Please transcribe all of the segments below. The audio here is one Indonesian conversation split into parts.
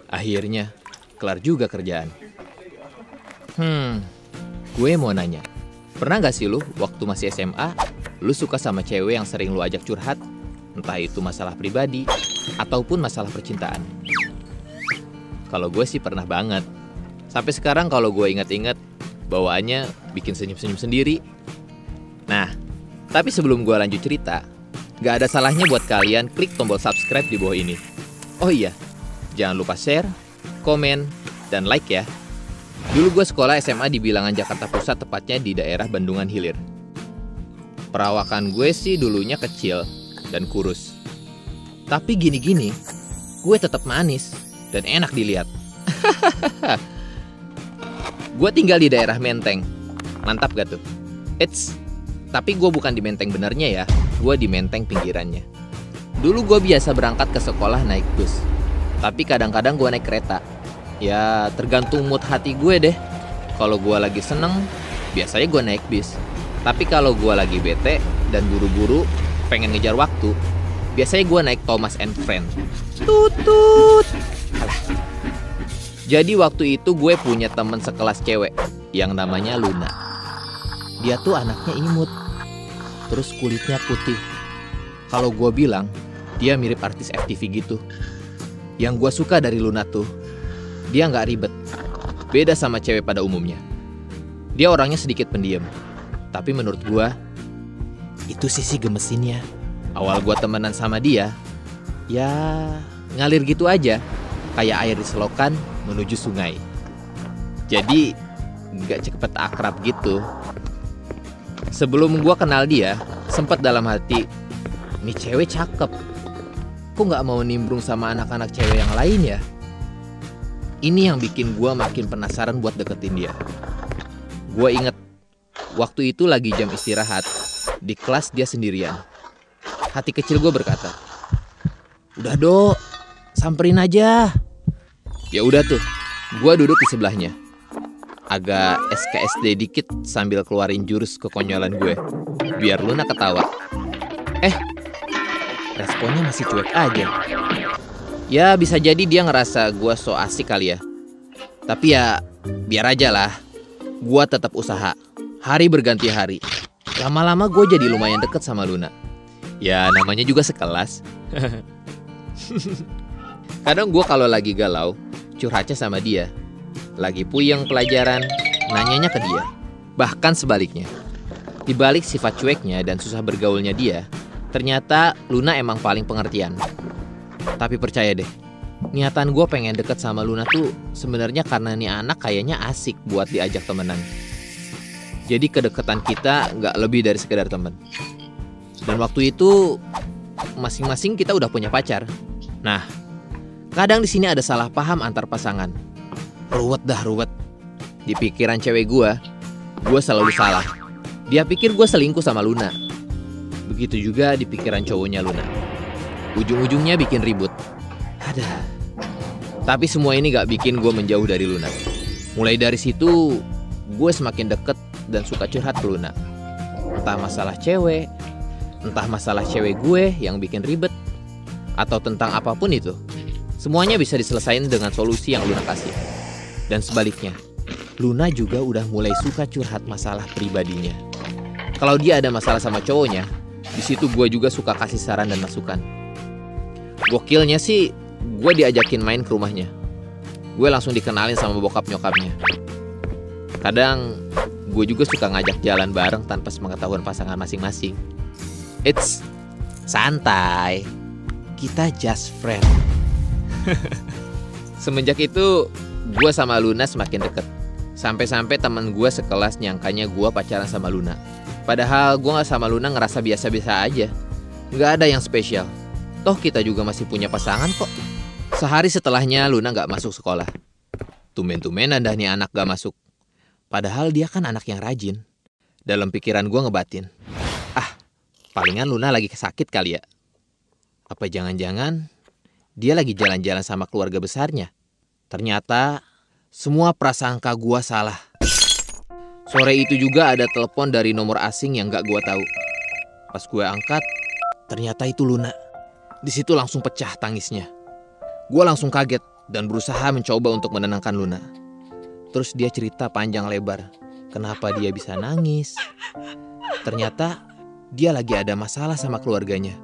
Akhirnya, kelar juga kerjaan. Gue mau nanya. Pernah gak sih lu waktu masih SMA, lu suka sama cewek yang sering lu ajak curhat? Entah itu masalah pribadi, ataupun masalah percintaan. Kalau gue sih pernah banget. Sampai sekarang kalau gue ingat-ingat, bawaannya bikin senyum-senyum sendiri. Nah, tapi sebelum gue lanjut cerita, gak ada salahnya buat kalian klik tombol subscribe di bawah ini. Oh iya, jangan lupa share, komen, dan like ya. Dulu gue sekolah SMA di Bilangan Jakarta Pusat, tepatnya di daerah Bendungan Hilir. Perawakan gue sih dulunya kecil dan kurus. Tapi gini-gini, gue tetap manis dan enak dilihat. Gue tinggal di daerah Menteng. Mantap gak tuh? Tapi gue bukan di Menteng benernya ya. Gue di Menteng pinggirannya. Dulu gue biasa berangkat ke sekolah naik bus. Tapi kadang-kadang gue naik kereta. Ya tergantung mood hati gue deh. Kalau gue lagi seneng, biasanya gue naik bis. Tapi kalau gue lagi bete dan buru-buru pengen ngejar waktu, biasanya gue naik Thomas and Friend. Tutut. Alah. Jadi waktu itu gue punya temen sekelas cewek yang namanya Luna. Dia tuh anaknya imut, terus kulitnya putih. Kalau gue bilang, dia mirip artis FTV gitu. Yang gue suka dari Luna tuh, dia nggak ribet, beda sama cewek pada umumnya. Dia orangnya sedikit pendiam, tapi menurut gua itu sisi gemesinnya. Awal gua temenan sama dia, ya ngalir gitu aja, kayak air di selokan menuju sungai. Jadi nggak cepet akrab gitu. Sebelum gua kenal dia, sempat dalam hati, nih cewek cakep, kok nggak mau nimbrung sama anak-anak cewek yang lain ya? Ini yang bikin gue makin penasaran buat deketin dia. Gue inget, waktu itu lagi jam istirahat, di kelas dia sendirian. Hati kecil gue berkata, "Udah Dok, samperin aja." Ya udah tuh, gue duduk di sebelahnya. Agak SKSD dikit sambil keluarin jurus kekonyolan gue, biar Luna ketawa. Responnya masih cuek aja. Ya bisa jadi dia ngerasa gue so asik kali ya. Tapi ya biar aja lah. Gue tetap usaha. Hari berganti hari. Lama-lama gue jadi lumayan deket sama Luna. Ya namanya juga sekelas. Kadang gue kalau lagi galau, curhatnya sama dia. Lagi puyeng pelajaran, nanyanya ke dia. Bahkan sebaliknya. Di balik sifat cueknya dan susah bergaulnya dia, ternyata Luna emang paling pengertian. Tapi percaya deh, niatan gue pengen deket sama Luna tuh sebenarnya karena nih anak kayaknya asik buat diajak temenan. Jadi kedekatan kita nggak lebih dari sekedar temen. Dan waktu itu masing-masing kita udah punya pacar. Nah, kadang di sini ada salah paham antar pasangan. Ruwet. Di pikiran cewek gue selalu salah. Dia pikir gue selingkuh sama Luna. Begitu juga di pikiran cowoknya Luna. Ujung-ujungnya bikin ribut. Tapi semua ini gak bikin gue menjauh dari Luna. Mulai dari situ, gue semakin deket dan suka curhat ke Luna. Entah masalah cewek, entah masalah cewek gue yang bikin ribet, atau tentang apapun itu. Semuanya bisa diselesain dengan solusi yang Luna kasih. Dan sebaliknya, Luna juga udah mulai suka curhat masalah pribadinya. Kalau dia ada masalah sama cowoknya, di situ gue juga suka kasih saran dan masukan. Gokilnya sih, gue diajakin main ke rumahnya. Gue langsung dikenalin sama bokap nyokapnya. Kadang, gue juga suka ngajak jalan bareng tanpa sepengetahuan pasangan masing-masing. Santai. Kita just friend. Semenjak itu, gue sama Luna semakin deket. Sampai-sampai teman gue sekelas nyangkanya gue pacaran sama Luna. Padahal gue gak sama Luna ngerasa biasa-biasa aja. Gak ada yang spesial. Toh kita juga masih punya pasangan kok. Sehari setelahnya Luna gak masuk sekolah. Tumben-tumbenan dah nih anak gak masuk. Padahal dia kan anak yang rajin. Dalam pikiran gue ngebatin. Palingan Luna lagi sakit kali ya. Apa jangan-jangan dia lagi jalan-jalan sama keluarga besarnya. Ternyata semua prasangka gue salah. Sore itu juga ada telepon dari nomor asing yang gak gue tahu. Pas gue angkat, ternyata itu Luna. Di situ langsung pecah tangisnya. Gue langsung kaget dan berusaha mencoba untuk menenangkan Luna. Terus dia cerita panjang lebar kenapa dia bisa nangis. Ternyata dia lagi ada masalah sama keluarganya.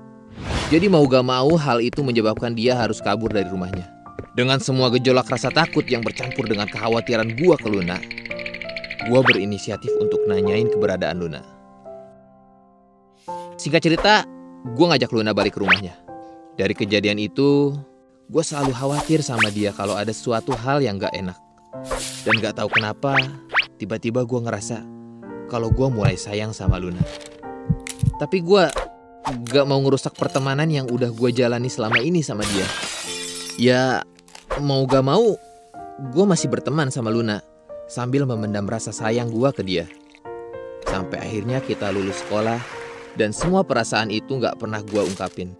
Jadi mau gak mau hal itu menyebabkan dia harus kabur dari rumahnya. Dengan semua gejolak rasa takut yang bercampur dengan kekhawatiran gue ke Luna, gue berinisiatif untuk nanyain keberadaan Luna. Singkat cerita, gue ngajak Luna balik ke rumahnya. Dari kejadian itu, gue selalu khawatir sama dia kalau ada suatu hal yang gak enak. Dan gak tahu kenapa, tiba-tiba gue ngerasa kalau gue mulai sayang sama Luna. Tapi gue gak mau ngerusak pertemanan yang udah gue jalani selama ini sama dia. Ya, mau gak mau, gue masih berteman sama Luna sambil memendam rasa sayang gue ke dia. Sampai akhirnya kita lulus sekolah dan semua perasaan itu gak pernah gue ungkapin.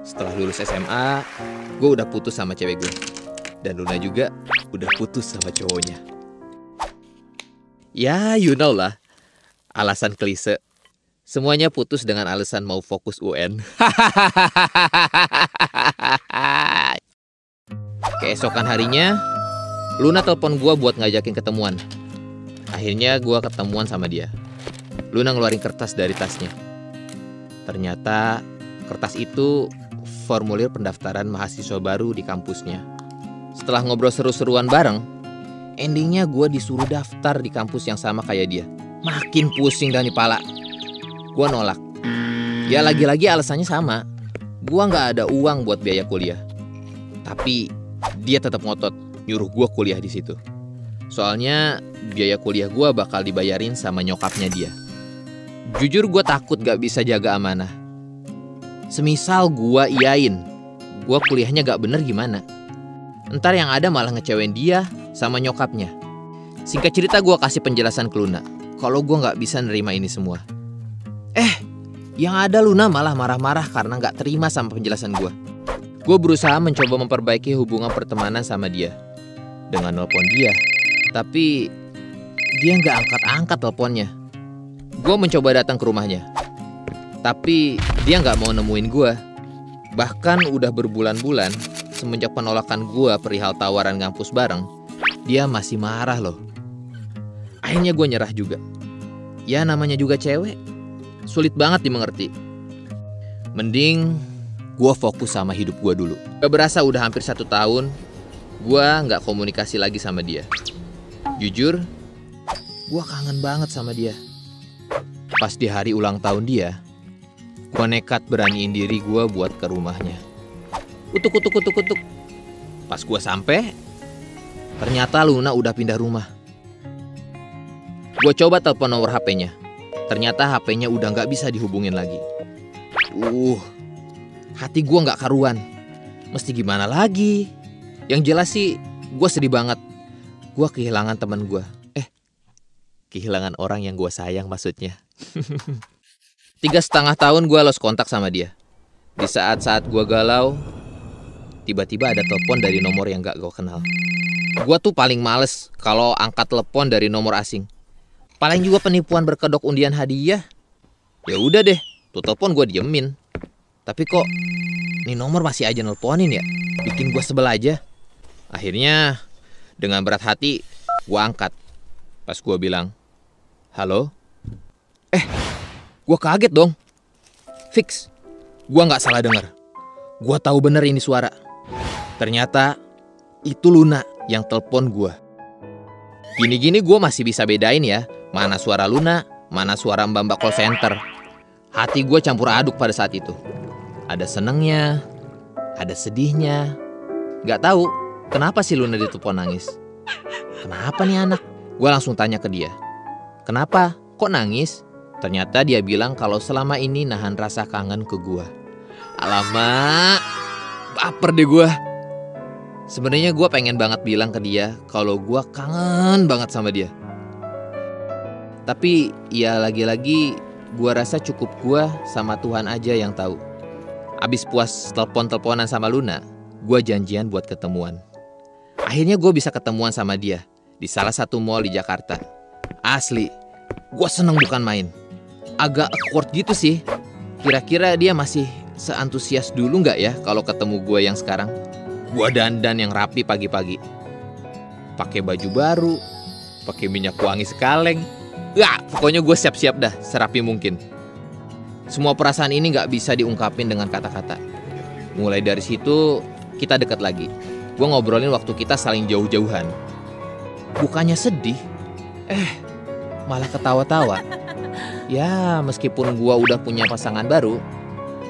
Setelah lulus SMA, gue udah putus sama cewek gue. Dan Luna juga udah putus sama cowoknya. Ya, you know lah. Alasan klise. Semuanya putus dengan alasan mau fokus UN. Keesokan harinya, Luna telepon gue buat ngajakin ketemuan. Akhirnya gue ketemuan sama dia. Luna ngeluarin kertas dari tasnya. Ternyata kertas itu formulir pendaftaran mahasiswa baru di kampusnya. Setelah ngobrol seru-seruan bareng, endingnya gue disuruh daftar di kampus yang sama kayak dia. Makin pusing dan kepala. Gue nolak. Ya lagi-lagi alasannya sama. Gue gak ada uang buat biaya kuliah. Tapi dia tetap ngotot nyuruh gue kuliah di situ. Soalnya biaya kuliah gue bakal dibayarin sama nyokapnya dia. Jujur gue takut gak bisa jaga amanah. Semisal gue iyain, gue kuliahnya gak bener gimana? Entar yang ada malah ngecewain dia sama nyokapnya. Singkat cerita gue kasih penjelasan ke Luna kalau gue gak bisa nerima ini semua. Yang ada Luna malah marah-marah karena gak terima sama penjelasan gue. Gue berusaha mencoba memperbaiki hubungan pertemanan sama dia dengan nelpon dia. Tapi dia gak angkat-angkat teleponnya. Gue mencoba datang ke rumahnya, tapi dia gak mau nemuin gue. Bahkan udah berbulan-bulan semenjak penolakan gue perihal tawaran ngampus bareng, dia masih marah loh. Akhirnya gue nyerah juga. Ya namanya juga cewek, sulit banget dimengerti. Mending gue fokus sama hidup gue dulu. Gak berasa udah hampir 1 tahun gue gak komunikasi lagi sama dia. Jujur, gue kangen banget sama dia. Pas di hari ulang tahun dia, gue nekat beraniin diri gue buat ke rumahnya. Utuk. Pas gue sampai, ternyata Luna udah pindah rumah. Gue coba telepon nomor HP-nya. Ternyata HP-nya udah gak bisa dihubungin lagi. Hati gue gak karuan. Mesti gimana lagi? Yang jelas sih, gue sedih banget. Gue kehilangan teman gue. Kehilangan orang yang gue sayang maksudnya. 3,5 tahun gue lost kontak sama dia. Di saat-saat gue galau, tiba-tiba ada telepon dari nomor yang gak gue kenal. Gue tuh paling males kalau angkat telepon dari nomor asing. Paling juga penipuan berkedok undian hadiah. Ya udah deh, tuh telepon gue diemin. Tapi kok nih nomor masih aja nelponin ya? Bikin gue sebel aja. Akhirnya dengan berat hati gue angkat. Pas gue bilang, halo? Gue kaget dong. Fix, gue gak salah dengar. Gue tahu bener ini suara. Ternyata itu Luna yang telepon gue. Gini-gini gue masih bisa bedain ya, mana suara Luna, mana suara mbak-mbak call center. Hati gue campur aduk pada saat itu. Ada senengnya, ada sedihnya. Gak tahu kenapa sih Luna ditelepon nangis. Kenapa nih anak? Gue langsung tanya ke dia. Kenapa? Kok nangis? Ternyata dia bilang kalau selama ini nahan rasa kangen ke gue. Alamak, baper deh gue. Sebenarnya gue pengen banget bilang ke dia kalau gue kangen banget sama dia. Tapi ya lagi-lagi gue rasa cukup gue sama Tuhan aja yang tahu. Abis puas telepon-teleponan sama Luna, gue janjian buat ketemuan. Akhirnya gue bisa ketemuan sama dia di salah satu mall di Jakarta. Asli, gue seneng bukan main. Agak awkward gitu sih. Kira-kira dia masih seantusias dulu nggak ya kalau ketemu gue yang sekarang? Gue dandan yang rapi pagi-pagi, pakai baju baru, pakai minyak wangi sekaleng. Ya, pokoknya gue siap-siap dah, serapi mungkin. Semua perasaan ini nggak bisa diungkapin dengan kata-kata. Mulai dari situ, kita dekat lagi. Gue ngobrolin waktu kita saling jauh-jauhan. Bukannya sedih, malah ketawa-tawa. Ya, meskipun gue udah punya pasangan baru,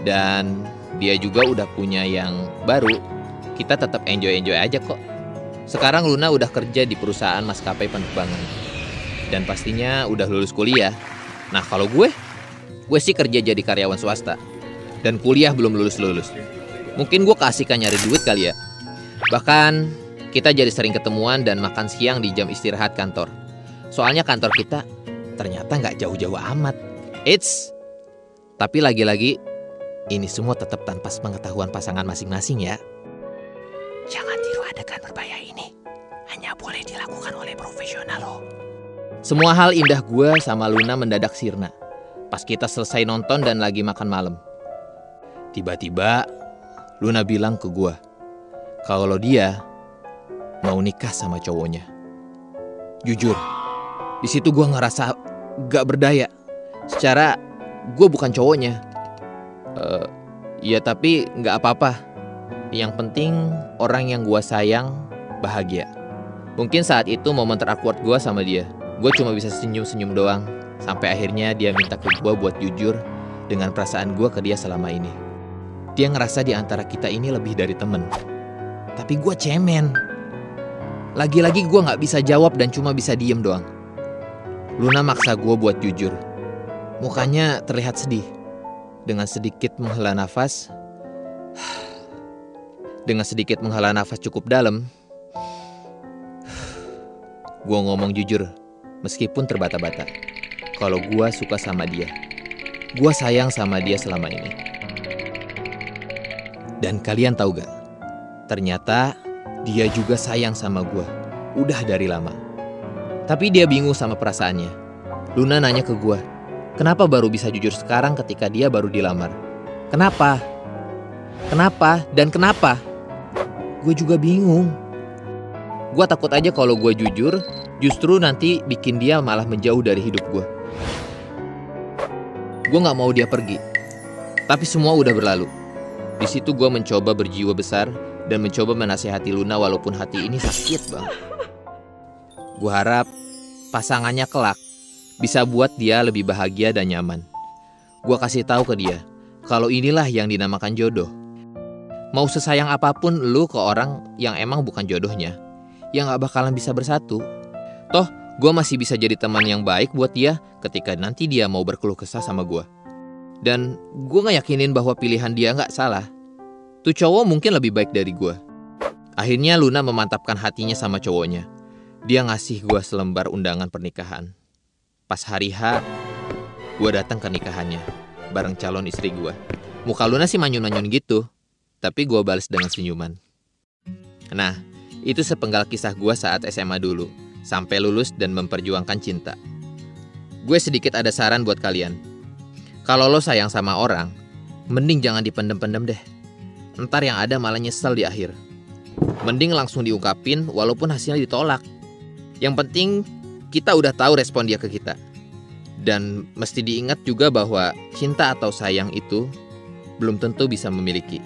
dan dia juga udah punya yang baru, kita tetap enjoy-enjoy aja kok. Sekarang Luna udah kerja di perusahaan maskapai penerbangan. Dan pastinya udah lulus kuliah. Nah kalau gue sih kerja jadi karyawan swasta. Dan kuliah belum lulus-lulus. Mungkin gue keasikan nyari duit kali ya. Bahkan kita jadi sering ketemuan dan makan siang di jam istirahat kantor. Soalnya kantor kita ternyata nggak jauh-jauh amat. Tapi lagi-lagi ini semua tetap tanpa pengetahuan pasangan masing-masing ya. Jangan tiru adegan berbahaya ini. Hanya boleh dilakukan oleh profesional loh. Semua hal indah gue sama Luna mendadak sirna pas kita selesai nonton dan lagi makan malam. Tiba-tiba Luna bilang ke gue kalau dia mau nikah sama cowoknya. Jujur, di situ gue ngerasa gak berdaya. Secara gue bukan cowoknya. Ya tapi gak apa-apa. Yang penting orang yang gue sayang bahagia. Mungkin saat itu momen terawkward gue sama dia. Gue cuma bisa senyum-senyum doang. Sampai akhirnya dia minta ke gue buat jujur dengan perasaan gue ke dia selama ini. Dia ngerasa di antara kita ini lebih dari temen. Tapi gue cemen. Lagi-lagi gue gak bisa jawab dan cuma bisa diem doang. Luna maksa gue buat jujur. Mukanya terlihat sedih. Dengan sedikit menghela nafas cukup dalam, gue ngomong jujur, meskipun terbata-bata, kalau gue suka sama dia. Gue sayang sama dia selama ini. Dan kalian tahu gak? Ternyata dia juga sayang sama gue. Udah dari lama. Tapi dia bingung sama perasaannya. Luna nanya ke gue, kenapa baru bisa jujur sekarang ketika dia baru dilamar? Kenapa? Kenapa? Dan kenapa? Gue juga bingung. Gue takut aja kalau gue jujur, justru nanti bikin dia malah menjauh dari hidup gue. Gue gak mau dia pergi. Tapi semua udah berlalu. Di situ gue mencoba berjiwa besar dan mencoba menasihati Luna walaupun hati ini sakit banget. Gue harap pasangannya kelak bisa buat dia lebih bahagia dan nyaman. Gue kasih tahu ke dia kalau inilah yang dinamakan jodoh. Mau sesayang apapun lu ke orang yang emang bukan jodohnya, yang gak bakalan bisa bersatu. Toh, gue masih bisa jadi teman yang baik buat dia ketika nanti dia mau berkeluh kesah sama gue. Dan gue gak yakinin bahwa pilihan dia gak salah. Tuh cowok mungkin lebih baik dari gue. Akhirnya Luna memantapkan hatinya sama cowoknya. Dia ngasih gue selembar undangan pernikahan. Pas hari H, gue datang ke nikahannya bareng calon istri gue. Muka Luna sih manyun-manyun gitu, tapi gue balas dengan senyuman. Nah, itu sepenggal kisah gue saat SMA dulu, sampai lulus dan memperjuangkan cinta. Gue sedikit ada saran buat kalian. Kalau lo sayang sama orang, mending jangan dipendem-pendem deh. Ntar yang ada malah nyesel di akhir. Mending langsung diungkapin walaupun hasilnya ditolak. Yang penting kita udah tahu respon dia ke kita. Dan mesti diingat juga bahwa cinta atau sayang itu belum tentu bisa memiliki.